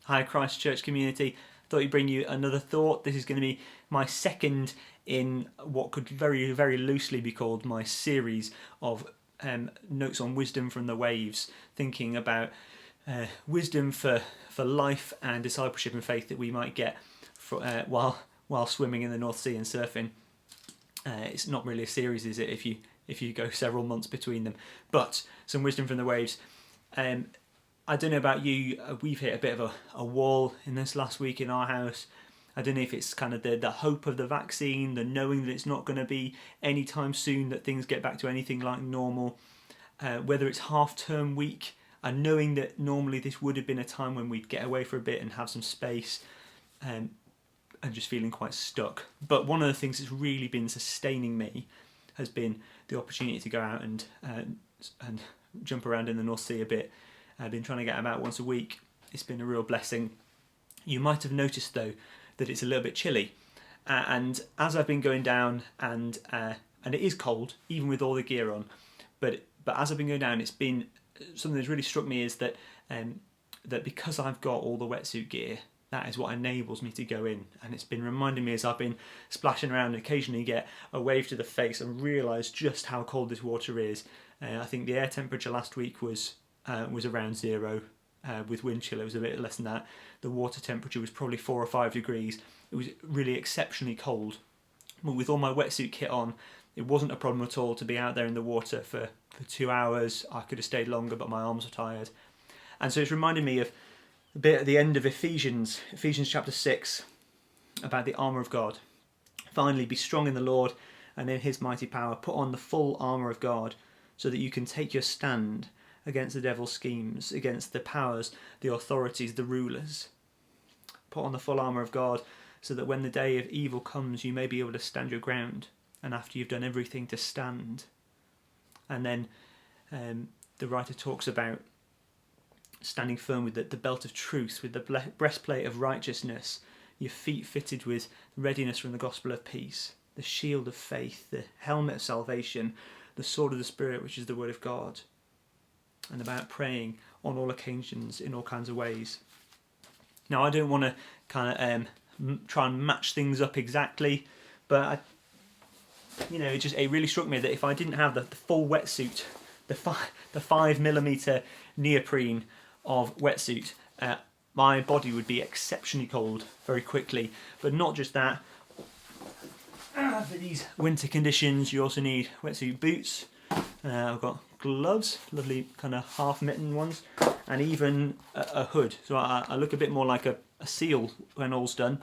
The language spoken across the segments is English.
Hi Christchurch community, thought I'd bring you another thought. This is going to be my second in what could very, very loosely be called my series of notes on wisdom from the waves, thinking about wisdom for life and discipleship and faith that we might get while swimming in the North Sea and surfing. It's not really a series, is it, if you go several months between them, but some wisdom from the waves. I don't know about you, we've hit a bit of a wall in this last week in our house. I don't know if it's kind of the hope of the vaccine, the knowing that it's not going to be anytime soon that things get back to anything like normal, whether it's half-term week and knowing that normally this would have been a time when we'd get away for a bit and have some space, and just feeling quite stuck. But one of the things that's really been sustaining me has been the opportunity to go out and jump around in the North Sea a bit. I've been trying to get about once a week. It's been a real blessing. You might have noticed though that it's a little bit chilly, and as I've been going down, and it is cold even with all the gear on, but as I've been going down, it's been something that's really struck me is that that because I've got all the wetsuit gear, that is what enables me to go in, and it's been reminding me as I've been splashing around and occasionally get a wave to the face and realise just how cold this water is. I think the air temperature last week was around 0, with wind chill it was a bit less than that. The water temperature was probably 4 or 5 degrees. It was really exceptionally cold, but with all my wetsuit kit on, it wasn't a problem at all to be out there in the water for 2 hours. I could have stayed longer, but my arms were tired. And so it's reminded me of a bit at the end of Ephesians chapter 6, about the armour of God. Finally, be strong in the Lord and in his mighty power. Put on the full armour of God so that you can take your stand against the devil's schemes, against the powers, the authorities, the rulers. Put on the full armour of God so that when the day of evil comes, you may be able to stand your ground, and after you've done everything to stand. And then the writer talks about standing firm with the belt of truth, with the breastplate of righteousness, your feet fitted with readiness from the gospel of peace, the shield of faith, the helmet of salvation, the sword of the Spirit, which is the word of God, and about praying on all occasions in all kinds of ways. Now, I don't want to kind of try and match things up exactly, but it really struck me that if I didn't have the full wetsuit, the 5mm neoprene of wetsuit, my body would be exceptionally cold very quickly. But not just that, for these winter conditions you also need wetsuit boots. I've got gloves, lovely kind of half mitten ones, and even a hood, so I look a bit more like a seal when all's done.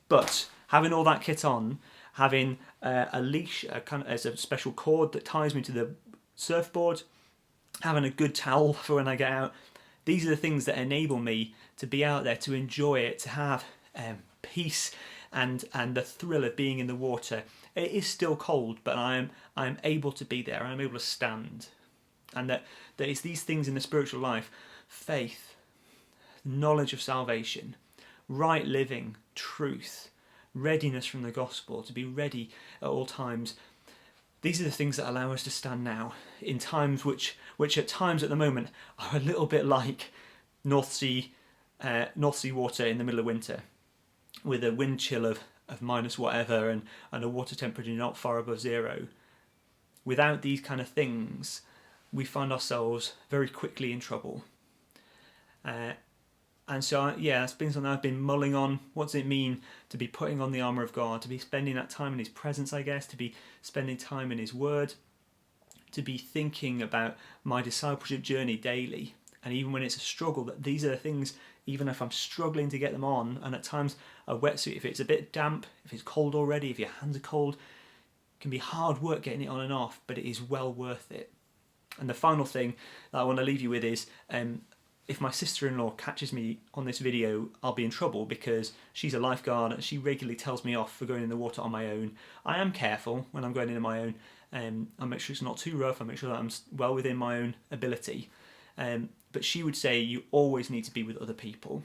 But having all that kit on, having a leash as a special cord that ties me to the surfboard, having a good towel for when I get out, these are the things that enable me to be out there, to enjoy it, to have peace and the thrill of being in the water. It is still cold, but I'm able to be there. I'm able to stand. And that it's these things in the spiritual life: faith, knowledge of salvation, right living, truth, readiness from the gospel, to be ready at all times. These are the things that allow us to stand now in times which at times at the moment are a little bit like North Sea water in the middle of winter, with a wind chill of minus whatever and a water temperature not far above 0. Without these kind of things, we find ourselves very quickly in trouble. And so, it's been something I've been mulling on. What does it mean to be putting on the armour of God, to be spending that time in his presence, I guess, to be spending time in his word, to be thinking about my discipleship journey daily. And even when it's a struggle, that these are the things, even if I'm struggling to get them on, and at times a wetsuit, if it's a bit damp, if it's cold already, if your hands are cold, it can be hard work getting it on and off, but it is well worth it. And the final thing that I want to leave you with is, if my sister-in-law catches me on this video, I'll be in trouble because she's a lifeguard and she regularly tells me off for going in the water on my own. I am careful when I'm going in on my own. I make sure it's not too rough. I make sure that I'm well within my own ability. But she would say you always need to be with other people.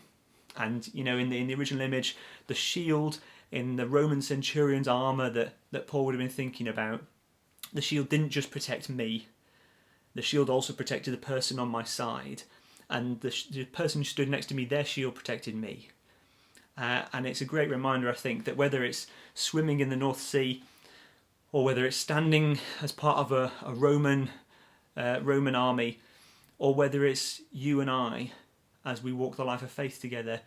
And in the original image, the shield in the Roman centurion's armour that Paul would have been thinking about, the shield didn't just protect me. The shield also protected the person on my side. and the person who stood next to me, their shield protected me. And it's a great reminder, I think, that whether it's swimming in the North Sea, or whether it's standing as part of a Roman army, or whether it's you and I as we walk the life of faith together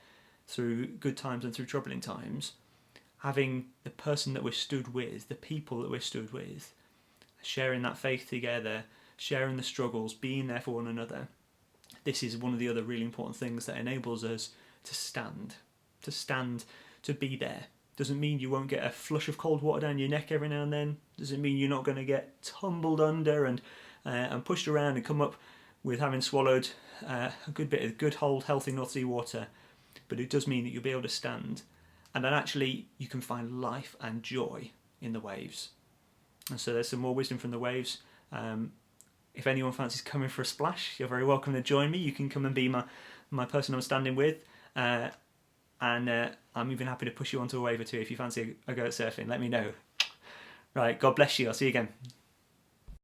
through good times and through troubling times, having the person that we're stood with, the people that we're stood with, sharing that faith together, sharing the struggles, being there for one another. This is one of the other really important things that enables us to stand, to be there. Doesn't mean you won't get a flush of cold water down your neck every now and then. Doesn't mean you're not going to get tumbled under and pushed around and come up with having swallowed a good bit of good, whole, healthy North Sea water. But it does mean that you'll be able to stand, and that actually you can find life and joy in the waves. And so there's some more wisdom from the waves. If anyone fancies coming for a splash, you're very welcome to join me. You can come and be my person I'm standing with. And I'm even happy to push you onto a wave or two if you fancy a go at surfing. Let me know. Right, God bless you. I'll see you again.